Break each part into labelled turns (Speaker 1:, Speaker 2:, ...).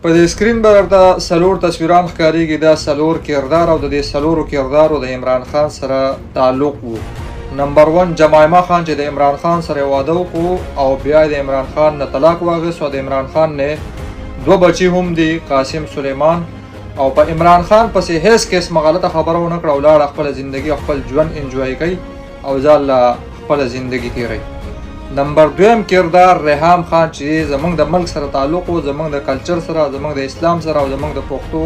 Speaker 1: په دې سکرین به درته څلور تصویران ښکارېږي. دا څلور کردار او د دې څلورو کردارو د عمران خان سره تعلق وو. نمبر 1 جمایمه خان چې د عمران خان سره واده وکړو او بیا د عمران خان نه طلاق واخیست او د عمران خان نه دوه بچي هم دي، قاسم سلیمان. او په عمران خان پسې هیڅ قسمه غلطه خبره ونه کړه او لاړه خپله زندګي خپل ژوند انجوای کوي او ځان له خپله زندګي تېروي. نمبر 2 کردار ریحام خان چې زمونږ د ملک سره تعلق و، زمونږ د کلچر سره، زمونږ د اسلام سره او زمونږ د پښتو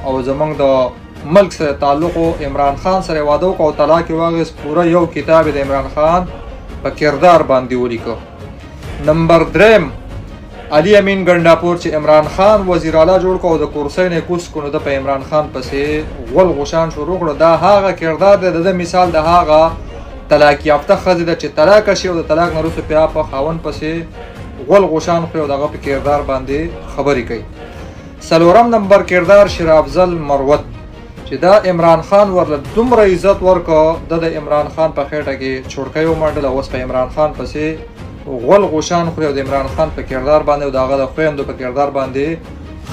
Speaker 1: او زمونږ د ملک سره تعلق و. عمران خان سره واده وکړو او طلاق یې واخیست. پوره یو کتاب د عمران خان په کردار باندې ولیکه. نمبر 3 علي امین ګنډاپور چې عمران خان وزیر اعلی جوړ کړ او د کرسۍ نه کوز کړو، د په عمران خان پسې غول غوشان شروع کړو. دا هغه کردار دی، د مثال د هغه طلاق یافته ښځې ده چې طلاق شي او د طلاق نه وروسته بیا په خاوند پسې غول غوشان خوري او دغه په کردار باندې خبرې کوي. 4 نمبر کردار شیر افضل مروت چې دا عمران خان ورله دومره عزت ورکړه، د عمران خان په خېټه کې چړکۍ ومنډله، اوس په عمران خان پسې غول غوشان خوري او د عمران خان په کردار باندې او د هغه د خویندو په کردار باندې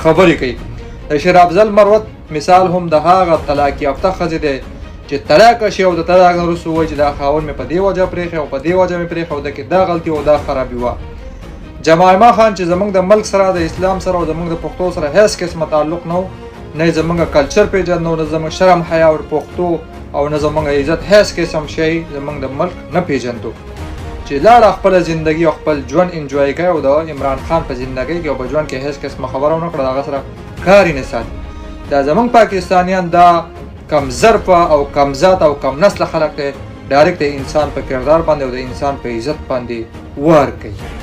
Speaker 1: خبرې کوي. د شیر افضل مروت مثال هم د هغه طلاق یافته ښځې دی چې طلاق شي او د طلاق نه وروسته ووایي چې دا خاوند مې په دې وجه پرېښی او په دې وجه مې پرېښی او د کې دا غلطي او دا خرابي وه. جمایمه خان چې زمونږ د ملک سره، د اسلام سره او زمونږ د پښتو سره هیڅ قسمه تعلق نه و، نه زمونږ کلچر پیژنده او نه زمونږ شرم حیا او پښتو او نه زمونږ عزت هیڅ قسم شی زمونږ د ملک نه پیژندو، چې لاړه خپله زندګي او خپل ژوند انجوای کوي او د عمران خان په زندګۍ کې او په ژوند کې هیڅ قسمه خبره ونه کړه، د هغه سره کار یې نه ساتي. دا زمونږ پاکستانیان دا کم ظرفه او کم ذات او کم نسله خلک دی، ډایرکټ د انسان په کردار باندې او د انسان په عزت باندې وار کوي.